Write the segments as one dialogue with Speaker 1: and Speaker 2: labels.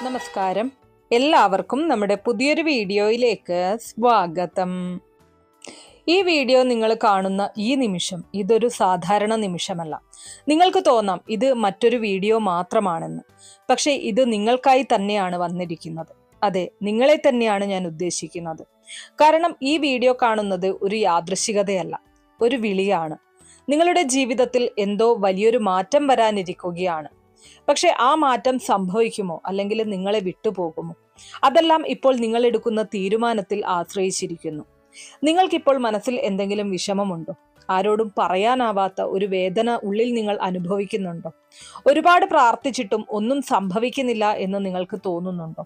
Speaker 1: നമസ്കാരം. എല്ലാവർക്കും നമ്മുടെ പുതിയൊരു വീഡിയോയിലേക്ക് സ്വാഗതം. ഈ വീഡിയോ നിങ്ങൾ കാണുന്ന ഈ നിമിഷം ഇതൊരു സാധാരണ നിമിഷമല്ല. നിങ്ങൾക്ക് തോന്നാം ഇത് മറ്റൊരു വീഡിയോ മാത്രമാണെന്ന്. പക്ഷേ ഇത് നിങ്ങൾക്കായി തന്നെയാണ് വന്നിരിക്കുന്നത്. അതെ, നിങ്ങളെ തന്നെയാണ് ഞാൻ ഉദ്ദേശിക്കുന്നത്. കാരണം ഈ വീഡിയോ കാണുന്നത് ഒരു യാദൃശ്ചികതയല്ല, ഒരു വിളിയാണ്. നിങ്ങളുടെ ജീവിതത്തിൽ എന്തോ വലിയൊരു മാറ്റം വരാനിരിക്കുകയാണ്. പക്ഷെ ആ മാറ്റം സംഭവിക്കുമോ അല്ലെങ്കിൽ നിങ്ങളെ വിട്ടുപോകുമോ? അതെല്ലാം ഇപ്പോൾ നിങ്ങൾ എടുക്കുന്ന തീരുമാനത്തിൽ ആശ്രയിച്ചിരിക്കുന്നു. നിങ്ങൾക്കിപ്പോൾ മനസ്സിൽ എന്തെങ്കിലും വിഷമമുണ്ടോ? ആരോടും പറയാനാവാത്ത ഒരു വേദന ഉള്ളിൽ നിങ്ങൾ അനുഭവിക്കുന്നുണ്ടോ? ഒരുപാട് പ്രാർത്ഥിച്ചിട്ടും ഒന്നും സംഭവിക്കുന്നില്ല എന്ന് നിങ്ങൾക്ക് തോന്നുന്നുണ്ടോ?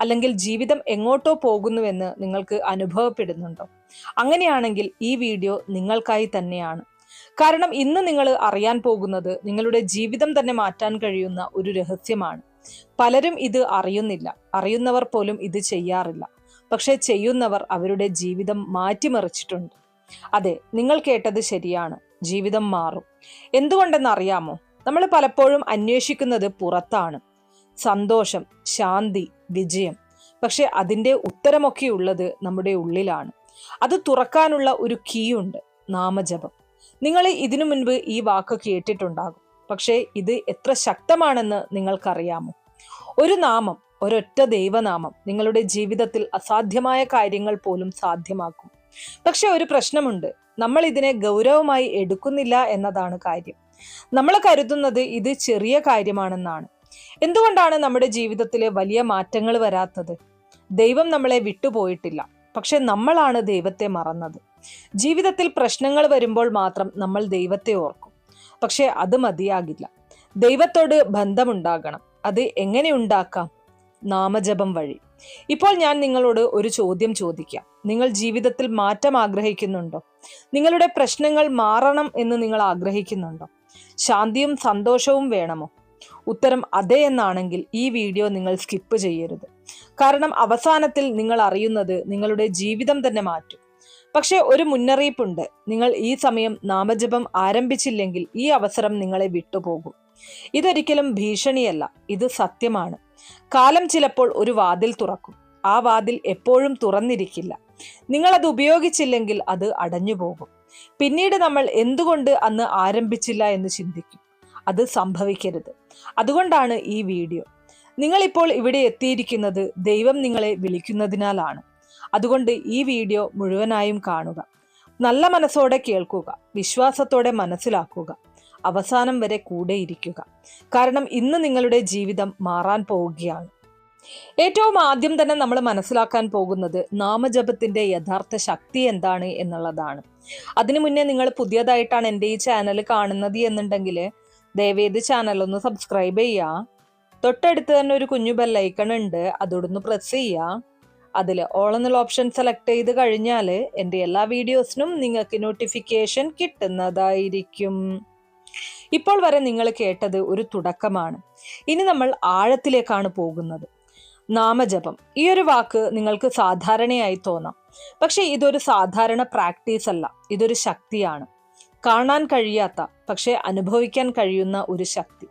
Speaker 1: അല്ലെങ്കിൽ ജീവിതം എങ്ങോട്ടോ പോകുന്നുവെന്ന് നിങ്ങൾക്ക് അനുഭവപ്പെടുന്നുണ്ടോ? അങ്ങനെയാണെങ്കിൽ ഈ വീഡിയോ നിങ്ങൾക്കായി തന്നെയാണ്. കാരണം ഇന്ന് നിങ്ങൾ അറിയാൻ പോകുന്നത് നിങ്ങളുടെ ജീവിതം തന്നെ മാറ്റാൻ കഴിയുന്ന ഒരു രഹസ്യമാണ്. പലരും ഇത് അറിയുന്നില്ല, അറിയുന്നവർ പോലും ഇത് ചെയ്യാറില്ല. പക്ഷെ ചെയ്യുന്നവർ അവരുടെ ജീവിതം മാറ്റിമറിച്ചിട്ടുണ്ട്. അതെ, നിങ്ങൾ കേട്ടത് ശരിയാണ്, ജീവിതം മാറും. എന്തുകൊണ്ടെന്ന് അറിയാമോ? നമ്മൾ പലപ്പോഴും അന്വേഷിക്കുന്നത് പുറത്താണ്, സന്തോഷം, ശാന്തി, വിജയം. പക്ഷെ അതിൻ്റെ ഉത്തരമൊക്കെ ഉള്ളത് നമ്മുടെ ഉള്ളിലാണ്. അത് തുറക്കാനുള്ള ഒരു കീ ഉണ്ട്, നാമജപം. നിങ്ങൾ ഇതിനു മുൻപ് ഈ വാക്ക് കേട്ടിട്ടുണ്ടാകും. പക്ഷേ ഇത് എത്ര ശക്തമാണെന്ന് നിങ്ങൾക്കറിയാമോ? ഒരു നാമം, ഒരൊറ്റ ദൈവനാമം നിങ്ങളുടെ ജീവിതത്തിൽ അസാധ്യമായ കാര്യങ്ങൾ പോലും സാധ്യമാക്കും. പക്ഷെ ഒരു പ്രശ്നമുണ്ട്, നമ്മൾ ഇതിനെ ഗൗരവമായി എടുക്കുന്നില്ല എന്നതാണ് കാര്യം. നമ്മൾ കരുതുന്നത് ഇത് ചെറിയ കാര്യമാണെന്നാണ്. എന്തുകൊണ്ടാണ് നമ്മുടെ ജീവിതത്തിലെ വലിയ മാറ്റങ്ങൾ വരാത്തത്? ദൈവം നമ്മളെ വിട്ടുപോയിട്ടില്ല, പക്ഷെ നമ്മളാണ് ദൈവത്തെ മറന്നത്. ജീവിതത്തിൽ പ്രശ്നങ്ങൾ വരുമ്പോൾ മാത്രം നമ്മൾ ദൈവത്തെ ഓർക്കും. പക്ഷെ അത് മതിയാകില്ല. ദൈവത്തോട് ബന്ധമുണ്ടാകണം. അത് എങ്ങനെ ഉണ്ടാക്കാം? നാമജപം വഴി. ഇപ്പോൾ ഞാൻ നിങ്ങളോട് ഒരു ചോദ്യം ചോദിക്കാം. നിങ്ങൾ ജീവിതത്തിൽ മാറ്റം ആഗ്രഹിക്കുന്നുണ്ടോ? നിങ്ങളുടെ പ്രശ്നങ്ങൾ മാറണം എന്ന് നിങ്ങൾ ആഗ്രഹിക്കുന്നുണ്ടോ? ശാന്തിയും സന്തോഷവും വേണമോ? ഉത്തരം അതെ എന്നാണെങ്കിൽ ഈ വീഡിയോ നിങ്ങൾ സ്കിപ്പ് ചെയ്യരുത്. കാരണം അവസാനത്തിൽ നിങ്ങൾ അറിയുന്നത് നിങ്ങളുടെ ജീവിതം തന്നെ മാറ്റും. പക്ഷെ ഒരു മുന്നറിയിപ്പുണ്ട്, നിങ്ങൾ ഈ സമയം നാമജപം ആരംഭിച്ചില്ലെങ്കിൽ ഈ അവസരം നിങ്ങളെ വിട്ടുപോകും. ഇതൊരിക്കലും ഭീഷണിയല്ല, ഇത് സത്യമാണ്. കാലം ചിലപ്പോൾ ഒരു വാതിൽ തുറക്കും. ആ വാതിൽ എപ്പോഴും തുറന്നിരിക്കില്ല. നിങ്ങളത് ഉപയോഗിച്ചില്ലെങ്കിൽ അത് അടഞ്ഞുപോകും. പിന്നീട് നമ്മൾ എന്തുകൊണ്ട് അന്ന് ആരംഭിച്ചില്ല എന്ന് ചിന്തിക്കും. അത് സംഭവിക്കരുത്. അതുകൊണ്ടാണ് ഈ വീഡിയോ. നിങ്ങളിപ്പോൾ ഇവിടെ എത്തിയിരിക്കുന്നത് ദൈവം നിങ്ങളെ വിളിക്കുന്നതിനാലാണ്. അതുകൊണ്ട് ഈ വീഡിയോ മുഴുവനായും കാണുക. നല്ല മനസ്സോടെ കേൾക്കുക, വിശ്വാസത്തോടെ മനസ്സിലാക്കുക, അവസാനം വരെ കൂടെ ഇരിക്കുക. കാരണം ഇന്ന് നിങ്ങളുടെ ജീവിതം മാറാൻ പോവുകയാണ്. ഏറ്റവും ആദ്യം തന്നെ നമ്മൾ മനസ്സിലാക്കാൻ പോകുന്നത് നാമജപത്തിന്റെ യഥാർത്ഥ ശക്തി എന്താണ് എന്നുള്ളതാണ്. അതിനു മുന്നേ നിങ്ങൾ പുതിയതായിട്ടാണ് എൻ്റെ ഈ ചാനൽ കാണുന്നത് എന്നുണ്ടെങ്കിൽ ദയവേത് ചാനൽ ഒന്ന് സബ്സ്ക്രൈബ് ചെയ്യുക. തൊട്ടടുത്ത് തന്നെ ഒരു കുഞ്ഞു ബെല്ലൈക്കൺ ഉണ്ട്, അതോടൊന്ന് പ്രസ് ചെയ്യുക. അതിൽ ഓൾ എന്നുള്ള ഓപ്ഷൻ സെലക്ട് ചെയ്ത് കഴിഞ്ഞാൽ എൻ്റെ എല്ലാ വീഡിയോസിനും നിങ്ങൾക്ക് നോട്ടിഫിക്കേഷൻ കിട്ടുന്നതായിരിക്കും. ഇപ്പോൾ വരെ നിങ്ങൾ കേട്ടത് ഒരു തുടക്കമാണ്. ഇനി നമ്മൾ ആഴത്തിലേക്കാണ് പോകുന്നത്. നാമജപം, ഈ ഒരു വാക്ക് നിങ്ങൾക്ക് സാധാരണയായി തോന്നാം. പക്ഷെ ഇതൊരു സാധാരണ പ്രാക്ടീസ് അല്ല, ഇതൊരു ശക്തിയാണ്. കാണാൻ കഴിയാത്ത പക്ഷെ അനുഭവിക്കാൻ കഴിയുന്ന ഒരു ശക്തി.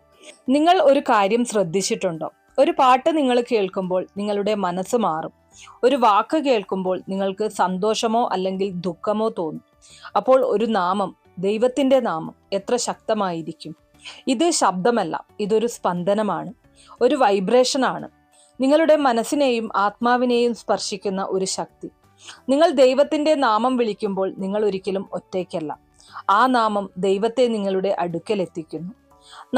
Speaker 1: നിങ്ങൾ ഒരു കാര്യം ശ്രദ്ധിച്ചിട്ടുണ്ടോ? ഒരു പാട്ട് നിങ്ങൾ കേൾക്കുമ്പോൾ നിങ്ങളുടെ മനസ്സ് മാറും. ഒരു വാക്ക് കേൾക്കുമ്പോൾ നിങ്ങൾക്ക് സന്തോഷമോ അല്ലെങ്കിൽ ദുഃഖമോ തോന്നും. അപ്പോൾ ഒരു നാമം, ദൈവത്തിന്റെ നാമം എത്ര ശക്തമായിരിക്കും. ഇത് ശബ്ദമല്ല, ഇതൊരു സ്പന്ദനമാണ്, ഒരു വൈബ്രേഷനാണ്. നിങ്ങളുടെ മനസ്സിനെയും ആത്മാവിനെയും സ്പർശിക്കുന്ന ഒരു ശക്തി. നിങ്ങൾ ദൈവത്തിന്റെ നാമം വിളിക്കുമ്പോൾ നിങ്ങൾ ഒരിക്കലും ഒറ്റയ്ക്കല്ല. ആ നാമം ദൈവത്തെ നിങ്ങളുടെ അടുക്കൽ എത്തിക്കുന്നു.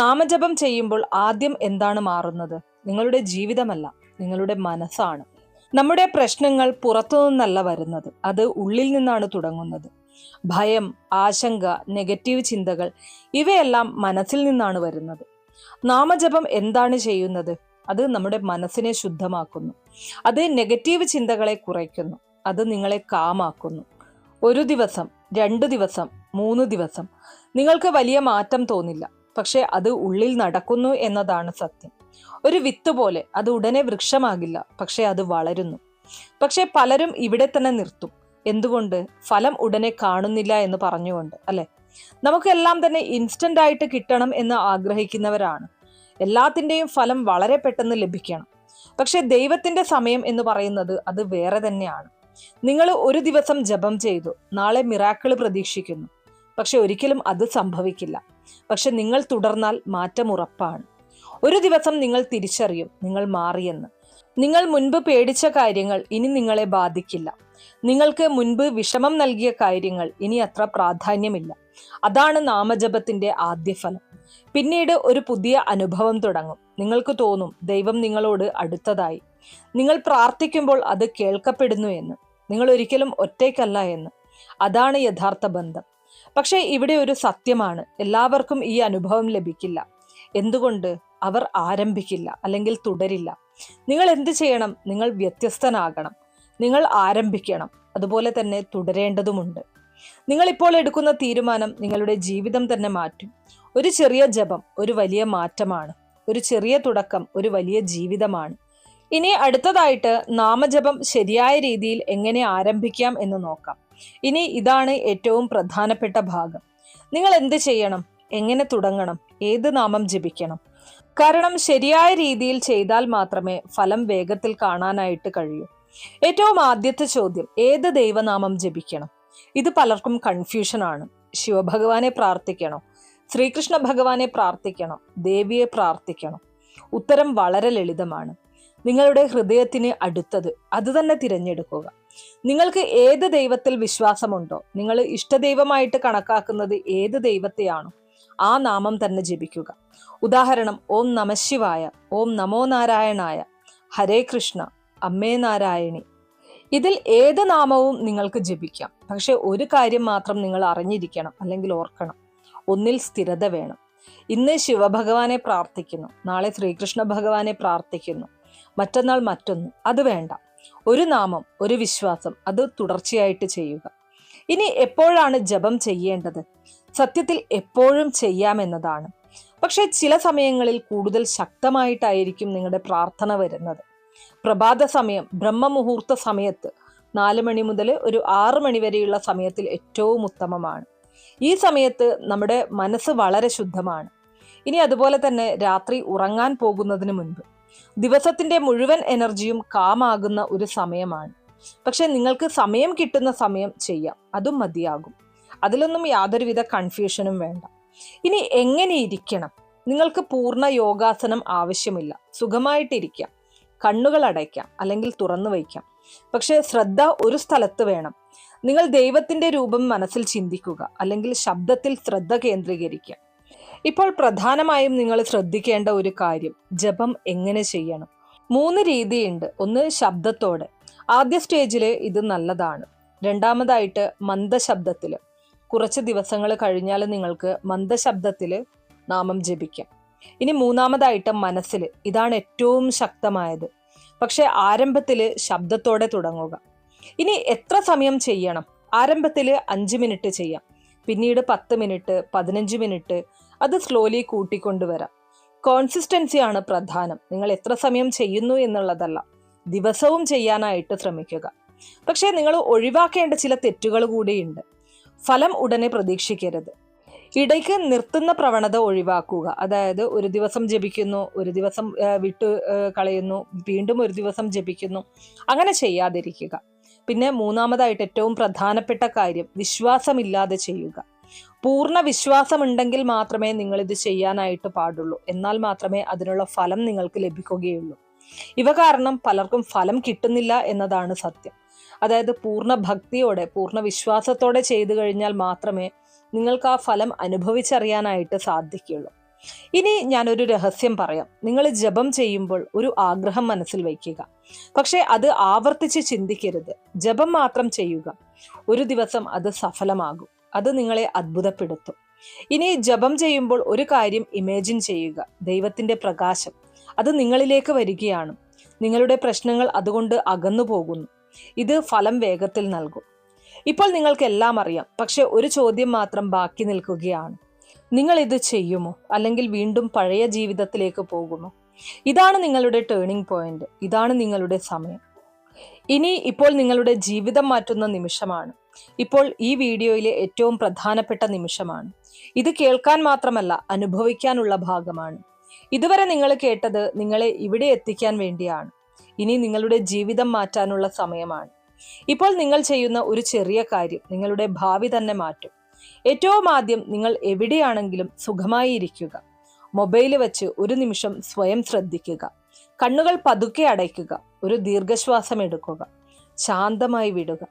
Speaker 1: നാമജപം ചെയ്യുമ്പോൾ ആദ്യം എന്താണ് മാറുന്നത്? നിങ്ങളുടെ ജീവിതമല്ല, നിങ്ങളുടെ മനസ്സാണ്. നമ്മുടെ പ്രശ്നങ്ങൾ പുറത്തുനിന്നല്ല വരുന്നത്, അത് ഉള്ളിൽ നിന്നാണ് തുടങ്ങുന്നത്. ഭയം, ആശങ്ക, നെഗറ്റീവ് ചിന്തകൾ ഇവയെല്ലാം മനസ്സിൽ നിന്നാണ് വരുന്നത്. നാമജപം എന്താണ് ചെയ്യുന്നത്? അത് നമ്മുടെ മനസ്സിനെ ശുദ്ധമാക്കുന്നു. അത് നെഗറ്റീവ് ചിന്തകളെ കുറയ്ക്കുന്നു. അത് നിങ്ങളെ കാമാക്കുന്നു. ഒരു ദിവസം, 2 ദിവസം, 3 ദിവസം നിങ്ങൾക്ക് വലിയ മാറ്റം തോന്നില്ല. പക്ഷെ അത് ഉള്ളിൽ നടക്കുന്നു എന്നതാണ് സത്യം. ഒരു വിത്ത് പോലെ അത് ഉടനെ വൃക്ഷമാകില്ല, പക്ഷെ അത് വളരുന്നു. പക്ഷെ പലരും ഇവിടെ തന്നെ നിർത്തും. എന്തുകൊണ്ട്? ഫലം ഉടനെ കാണുന്നില്ല എന്ന് പറഞ്ഞുകൊണ്ട്, അല്ലെ? നമുക്കെല്ലാം തന്നെ ഇൻസ്റ്റന്റ് ആയിട്ട് കിട്ടണം എന്ന് ആഗ്രഹിക്കുന്നവരാണ്. എല്ലാത്തിൻ്റെയും ഫലം വളരെ പെട്ടെന്ന് ലഭിക്കണം. പക്ഷെ ദൈവത്തിന്റെ സമയം എന്ന് പറയുന്നത് അത് വേറെ തന്നെയാണ്. നിങ്ങൾ ഒരു ദിവസം ജപം ചെയ്തു, നാളെ മിറാക്കിൾ പ്രതീക്ഷിക്കുന്നു. പക്ഷെ ഒരിക്കലും അത് സംഭവിക്കില്ല. പക്ഷെ നിങ്ങൾ തുടർന്നാൽ മാറ്റം ഉറപ്പാണ്. ഒരു ദിവസം നിങ്ങൾ തിരിച്ചറിയും നിങ്ങൾ മാറിയെന്ന്. നിങ്ങൾ മുൻപ് പേടിച്ച കാര്യങ്ങൾ ഇനി നിങ്ങളെ ബാധിക്കില്ല. നിങ്ങൾക്ക് മുൻപ് വിഷമം നൽകിയ കാര്യങ്ങൾ ഇനി അത്ര പ്രാധാന്യമില്ല. അതാണ് നാമജപത്തിന്റെ ആദ്യ ഫലം. പിന്നീട് ഒരു പുതിയ അനുഭവം തുടങ്ങും. നിങ്ങൾക്ക് തോന്നും ദൈവം നിങ്ങളോട് അടുത്തതായി. നിങ്ങൾ പ്രാർത്ഥിക്കുമ്പോൾ അത് കേൾക്കപ്പെടുന്നു എന്ന്. നിങ്ങൾ ഒരിക്കലും ഒറ്റയ്ക്കല്ല എന്ന്. അതാണ് യഥാർത്ഥ ബന്ധം. പക്ഷേ ഇവിടെ ഒരു സത്യമാണ്, എല്ലാവർക്കും ഈ അനുഭവം ലഭിക്കില്ല. എന്തുകൊണ്ട്? അവർ ആരംഭിക്കില്ല, അല്ലെങ്കിൽ തുടരില്ല. നിങ്ങൾ എന്ത് ചെയ്യണം? നിങ്ങൾ വ്യത്യസ്തനാകണം. നിങ്ങൾ ആരംഭിക്കണം, അതുപോലെ തന്നെ തുടരേണ്ടതുമുണ്ട്. നിങ്ങൾ ഇപ്പോൾ എടുക്കുന്ന തീരുമാനം നിങ്ങളുടെ ജീവിതം തന്നെ മാറ്റും. ഒരു ചെറിയ ജപം ഒരു വലിയ മാറ്റമാണ്. ഒരു ചെറിയ തുടക്കം ഒരു വലിയ ജീവിതമാണ്. ഇനി അടുത്തതായിട്ട് നാമജപം ശരിയായ രീതിയിൽ എങ്ങനെ ആരംഭിക്കാം എന്ന് നോക്കാം. ഇനി ഇതാണ് ഏറ്റവും പ്രധാനപ്പെട്ട ഭാഗം. നിങ്ങൾ എന്ത് ചെയ്യണം? എങ്ങനെ തുടങ്ങണം? ഏത് നാമം ജപിക്കണം? കാരണം ശരിയായ രീതിയിൽ ചെയ്താൽ മാത്രമേ ഫലം വേഗത്തിൽ കാണാനായിട്ട് കഴിയൂ. ഏറ്റവും ആദ്യത്തെ ചോദ്യം, ഏത് ദൈവനാമം ജപിക്കണം? ഇത് പലർക്കും കൺഫ്യൂഷൻ ആണ്. ശിവഭഗവാനെ പ്രാർത്ഥിക്കണോ? ശ്രീകൃഷ്ണ ഭഗവാനെ പ്രാർത്ഥിക്കണം? ദേവിയെ പ്രാർത്ഥിക്കണം? ഉത്തരം വളരെ ലളിതമാണ്. നിങ്ങളുടെ ഹൃദയത്തിന് അടുത്തത് അത് തന്നെ തിരഞ്ഞെടുക്കുക. നിങ്ങൾക്ക് ഏത് ദൈവത്തിൽ വിശ്വാസമുണ്ടോ, നിങ്ങൾ ഇഷ്ടദൈവമായിട്ട് കണക്കാക്കുന്നത് ഏത് ദൈവത്തെയാണോ, ആ നാമം തന്നെ ജപിക്കുക. ഉദാഹരണം, ഓം നമഃശിവായ, ഓം നമോ നാരായണായ, ഹരേ കൃഷ്ണ, അമ്മേ നാരായണി. ഇതിൽ ഏത് നാമവും നിങ്ങൾക്ക് ജപിക്കാം. പക്ഷെ ഒരു കാര്യം മാത്രം നിങ്ങൾ അറിഞ്ഞിരിക്കണം, അല്ലെങ്കിൽ ഓർക്കണം. ഒന്നിൽ സ്ഥിരത വേണം. ഇന്ന് ശിവഭഗവാനെ പ്രാർത്ഥിക്കുന്നു, നാളെ ശ്രീകൃഷ്ണ ഭഗവാനെ പ്രാർത്ഥിക്കുന്നു, മറ്റന്നാൾ മറ്റൊന്ന്. അത് വേണ്ട. ഒരു നാമം, ഒരു വിശ്വാസം, അത് തുടർച്ചയായിട്ട് ചെയ്യുക. ഇനി എപ്പോഴാണ് ജപം ചെയ്യേണ്ടത്? സത്യത്തിൽ എപ്പോഴും ചെയ്യാമെന്നതാണ്. പക്ഷെ ചില സമയങ്ങളിൽ കൂടുതൽ ശക്തമായിട്ടായിരിക്കും നിങ്ങളുടെ പ്രാർത്ഥന വരുന്നത്. പ്രഭാത സമയം, ബ്രഹ്മമുഹൂർത്ത സമയത്ത് 4 മണി മുതൽ ഒരു 6 മണി വരെയുള്ള സമയത്തിൽ ഏറ്റവും ഉത്തമമാണ്. ഈ സമയത്ത് നമ്മുടെ മനസ്സ് വളരെ ശുദ്ധമാണ്. ഇനി അതുപോലെ തന്നെ രാത്രി ഉറങ്ങാൻ പോകുന്നതിന് മുൻപ് ദിവസത്തിന്റെ മുഴുവൻ എനർജിയും കാമാകുന്ന ഒരു സമയമാണ്. പക്ഷെ നിങ്ങൾക്ക് സമയം കിട്ടുന്ന സമയം ചെയ്യാം, അതും മതിയാകും. അതിലൊന്നും യാതൊരുവിധ കൺഫ്യൂഷനും വേണ്ട. ഇനി എങ്ങനെ ഇരിക്കണം? നിങ്ങൾക്ക് പൂർണ്ണ യോഗാസനം ആവശ്യമില്ല. സുഖമായിട്ടിരിക്കാം. കണ്ണുകൾ അടയ്ക്കാം, അല്ലെങ്കിൽ തുറന്നു വയ്ക്കാം. പക്ഷെ ശ്രദ്ധ ഒരു സ്ഥലത്ത് വേണം. നിങ്ങൾ ദൈവത്തിന്റെ രൂപം മനസ്സിൽ ചിന്തിക്കുക, അല്ലെങ്കിൽ ശബ്ദത്തിൽ ശ്രദ്ധ കേന്ദ്രീകരിക്കുക. ഇപ്പോൾ പ്രധാനമായും നിങ്ങൾ ശ്രദ്ധിക്കേണ്ട ഒരു കാര്യം, ജപം എങ്ങനെ ചെയ്യണം. 3 രീതിയുണ്ട്. ഒന്ന് ശബ്ദത്തോടെ. ആദ്യ സ്റ്റേജില് ഇത് നല്ലതാണ്. രണ്ടാമതായിട്ട് മന്ദശബ്ദത്തില്. കുറച്ച് ദിവസങ്ങൾ കഴിഞ്ഞാൽ നിങ്ങൾക്ക് മന്ദശബ്ദത്തില് നാമം ജപിക്കാം. ഇനി മൂന്നാമതായിട്ട് മനസ്സില്. ഇതാണ് ഏറ്റവും ശക്തമായത്. പക്ഷെ ആരംഭത്തില് ശബ്ദത്തോടെ തുടങ്ങുക. ഇനി എത്ര സമയം ചെയ്യണം? ആരംഭത്തില് 5 മിനിറ്റ് ചെയ്യാം, പിന്നീട് 10 മിനിറ്റ്, 15 മിനിറ്റ്, അത് സ്ലോലി കൂട്ടിക്കൊണ്ടുവരാം. കോൺസിസ്റ്റൻസിയാണ് പ്രധാനം. നിങ്ങൾ എത്ര സമയം ചെയ്യുന്നു എന്നുള്ളതല്ല, ദിവസവും ചെയ്യാനായിട്ട് ശ്രമിക്കുക. പക്ഷേ നിങ്ങൾ ഒഴിവാക്കേണ്ട ചില തെറ്റുകൾ കൂടിയുണ്ട്. ഫലം ഉടനെ പ്രതീക്ഷിക്കരുത്. ഇടയ്ക്ക് നിർത്തുന്ന പ്രവണത ഒഴിവാക്കുക. അതായത് ഒരു ദിവസം ജപിക്കുന്നു, ഒരു ദിവസം വിട്ട് കളയുന്നു, വീണ്ടും ഒരു ദിവസം ജപിക്കുന്നു, അങ്ങനെ ചെയ്യാതിരിക്കുക. പിന്നെ മൂന്നാമതായിട്ട് ഏറ്റവും പ്രധാനപ്പെട്ട കാര്യം, വിശ്വാസമില്ലാതെ ചെയ്യുക. പൂർണ്ണ വിശ്വാസമുണ്ടെങ്കിൽ മാത്രമേ നിങ്ങൾ ഇത് ചെയ്യാനായിട്ട് പാടുള്ളൂ. എന്നാൽ മാത്രമേ അതിനുള്ള ഫലം നിങ്ങൾക്ക് ലഭിക്കുകയുള്ളൂ. ഇവ കാരണം പലർക്കും ഫലം കിട്ടുന്നില്ല എന്നതാണ് സത്യം. അതായത് പൂർണ്ണ ഭക്തിയോടെ, പൂർണ്ണ വിശ്വാസത്തോടെ ചെയ്തു കഴിഞ്ഞാൽ മാത്രമേ നിങ്ങൾക്ക് ആ ഫലം അനുഭവിച്ചറിയാനായിട്ട് സാധിക്കുള്ളൂ. ഇനി ഞാനൊരു രഹസ്യം പറയാം. നിങ്ങൾ ജപം ചെയ്യുമ്പോൾ ഒരു ആഗ്രഹം മനസ്സിൽ വയ്ക്കുക. പക്ഷെ അത് ആവർത്തിച്ച് ചിന്തിക്കരുത്. ജപം മാത്രം ചെയ്യുക. ഒരു ദിവസം അത് സഫലമാകും. അത് നിങ്ങളെ അത്ഭുതപ്പെടുത്തും. ഇനി ജപം ചെയ്യുമ്പോൾ ഒരു കാര്യം ഇമാജിൻ ചെയ്യുക. ദൈവത്തിന്റെ പ്രകാശം അത് നിങ്ങളിലേക്ക് വരികയാണ്. നിങ്ങളുടെ പ്രശ്നങ്ങൾ അതുകൊണ്ട് അകന്നു പോകുന്നു. ഇത് ഫലം വേഗത്തിൽ നൽകും. ഇപ്പോൾ നിങ്ങൾക്കെല്ലാം അറിയാം. പക്ഷെ ഒരു ചോദ്യം മാത്രം ബാക്കി നിൽക്കുകയാണ്. നിങ്ങൾ ഇത് ചെയ്യുമോ? അല്ലെങ്കിൽ വീണ്ടും പഴയ ജീവിതത്തിലേക്ക് പോകുമോ? ഇതാണ് നിങ്ങളുടെ ടേണിംഗ് പോയിന്റ്. ഇതാണ് നിങ്ങളുടെ സമയം. ഇപ്പോൾ നിങ്ങളുടെ ജീവിതം മാറ്റുന്ന നിമിഷമാണ്. ഇപ്പോൾ ഈ വീഡിയോയിലെ ഏറ്റവും പ്രധാനപ്പെട്ട നിമിഷമാണ്. ഇത് കേൾക്കാൻ മാത്രമല്ല, അനുഭവിക്കാനുള്ള ഭാഗമാണ്. ഇതുവരെ നിങ്ങൾ കേട്ടത് നിങ്ങളെ ഇവിടെ എത്തിക്കാൻ വേണ്ടിയാണ്. ഇനി നിങ്ങളുടെ ജീവിതം മാറ്റാനുള്ള സമയമാണ്. ഇപ്പോൾ നിങ്ങൾ ചെയ്യുന്ന ഒരു ചെറിയ കാര്യം നിങ്ങളുടെ ഭാവി തന്നെ മാറ്റും. ഏറ്റവും ആദ്യം നിങ്ങൾ എവിടെയാണെങ്കിലും സുഖമായി ഇരിക്കുക. മൊബൈൽ വെച്ച് ഒരു നിമിഷം സ്വയം ശ്രദ്ധിക്കുക. കണ്ണുകൾ പതുക്കെ അടയ്ക്കുക. ഒരു ദീർഘശ്വാസം എടുക്കുക. ശാന്തമായി വിടുക.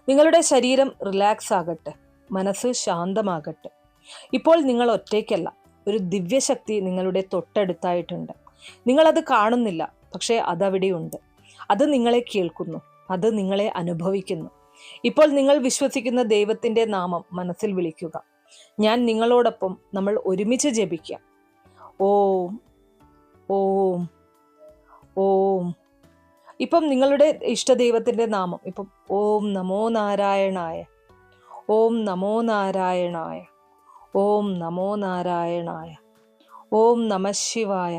Speaker 1: നിങ്ങളുടെ ശരീരം റിലാക്സ് ആകട്ടെ. മനസ്സ് ശാന്തമാകട്ടെ. ഇപ്പോൾ നിങ്ങൾ ഒറ്റയ്ക്കല്ല. ഒരു ദിവ്യശക്തി നിങ്ങളുടെ തൊട്ടടുത്തായിട്ടുണ്ട്. നിങ്ങളത് കാണുന്നില്ല, പക്ഷേ അതവിടെയുണ്ട്. അത് നിങ്ങളെ കേൾക്കുന്നു. അത് നിങ്ങളെ അനുഭവിക്കുന്നു. ഇപ്പോൾ നിങ്ങൾ വിശ്വസിക്കുന്ന ദൈവത്തിന്റെ നാമം മനസ്സിൽ വിളിക്കുക. ഞാൻ നിങ്ങളോടൊപ്പം. നമ്മൾ ഒരുമിച്ച് ജപിക്കാം. ഓം ഓം ഓം. ഇപ്പം നിങ്ങളുടെ ഇഷ്ടദൈവത്തിന്റെ നാമം ഇപ്പം ഓം നമോ നാരായണായ, ഓം നമോ നാരായണായ, ഓം നമോ നാരായണായ, ഓം നമഃ ശിവായ,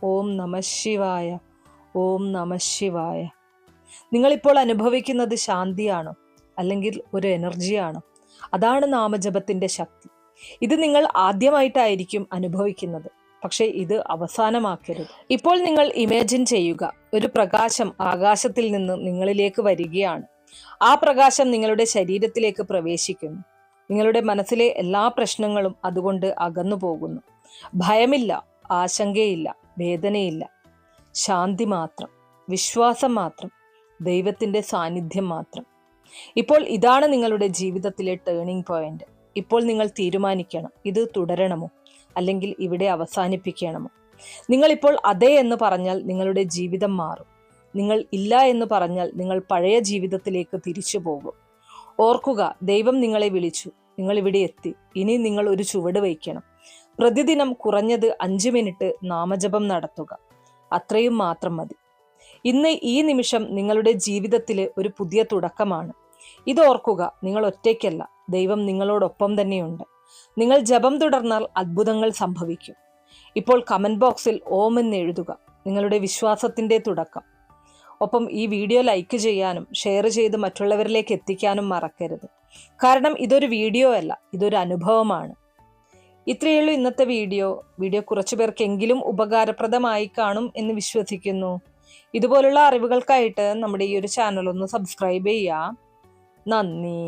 Speaker 1: ഓം നമഃ ശിവായ, ഓം നമഃ ശിവായ. നിങ്ങളിപ്പോൾ അനുഭവിക്കുന്നത് ശാന്തിയാണോ, അല്ലെങ്കിൽ ഒരു എനർജിയാണോ? അതാണ് നാമജപത്തിന്റെ ശക്തി. ഇത് നിങ്ങൾ ആദ്യമായിട്ടായിരിക്കും അനുഭവിക്കുന്നത്, പക്ഷേ ഇത് അവസാനമാക്കരുത്. ഇപ്പോൾ നിങ്ങൾ ഇമാജിൻ ചെയ്യുക, ഒരു പ്രകാശം ആകാശത്തിൽ നിന്ന് നിങ്ങളിലേക്ക് വരികയാണ്. ആ പ്രകാശം നിങ്ങളുടെ ശരീരത്തിലേക്ക് പ്രവേശിക്കുന്നു. നിങ്ങളുടെ മനസ്സിലെ എല്ലാ പ്രശ്നങ്ങളും അതുകൊണ്ട് അകന്നു പോകുന്നു. ഭയമില്ല, ആശങ്കയില്ല, വേദനയില്ല. ശാന്തി മാത്രം, വിശ്വാസം മാത്രം, ദൈവത്തിന്റെ സാന്നിധ്യം മാത്രം. ഇപ്പോൾ ഇതാണ് നിങ്ങളുടെ ജീവിതത്തിലെ ടേണിംഗ് പോയിന്റ്. ഇപ്പോൾ നിങ്ങൾ തീരുമാനിക്കണം, ഇത് തുടരണമോ അല്ലെങ്കിൽ ഇവിടെ അവസാനിപ്പിക്കണമോ. നിങ്ങളിപ്പോൾ അതെ എന്ന് പറഞ്ഞാൽ നിങ്ങളുടെ ജീവിതം മാറും. നിങ്ങൾ ഇല്ല എന്ന് പറഞ്ഞാൽ നിങ്ങൾ പഴയ ജീവിതത്തിലേക്ക് തിരിച്ചു പോകും. ഓർക്കുക, ദൈവം നിങ്ങളെ വിളിച്ചു. നിങ്ങൾ ഇവിടെ എത്തി. ഇനി നിങ്ങൾ ഒരു ചുവട് വയ്ക്കണം. പ്രതിദിനം കുറഞ്ഞത് 5 മിനിറ്റ് നാമജപം നടത്തുക. അത്രയും മാത്രം മതി. ഇന്ന് ഈ നിമിഷം നിങ്ങളുടെ ജീവിതത്തിലെ ഒരു പുതിയ തുടക്കമാണ്. ഇത് ഓർക്കുക, നിങ്ങൾ ഒറ്റയ്ക്കല്ല. ദൈവം നിങ്ങളോടൊപ്പം തന്നെയുണ്ട്. നിങ്ങൾ ജപം തുടർന്നാൽ അത്ഭുതങ്ങൾ സംഭവിക്കും. ഇപ്പോൾ കമന്റ് ബോക്സിൽ ഓം എന്ന് എഴുതുക, നിങ്ങളുടെ വിശ്വാസത്തിന്റെ തുടക്കം. ഒപ്പം ഈ വീഡിയോ ലൈക്ക് ചെയ്യാനും ഷെയർ ചെയ്ത് മറ്റുള്ളവരിലേക്ക് എത്തിക്കാനും മറക്കരുത്. കാരണം ഇതൊരു വീഡിയോ അല്ല, ഇതൊരു അനുഭവമാണ്. ഇത്രയേ ഉള്ളൂ ഇന്നത്തെ വീഡിയോ. കുറച്ചു പേർക്കെങ്കിലും ഉപകാരപ്രദമായി കാണും എന്ന് വിശ്വസിക്കുന്നു. ഇതുപോലുള്ള അറിവുകൾക്കായിട്ട് നമ്മുടെ ഈ ഒരു ചാനൽ ഒന്ന് സബ്സ്ക്രൈബ് ചെയ്യുക. നന്ദി.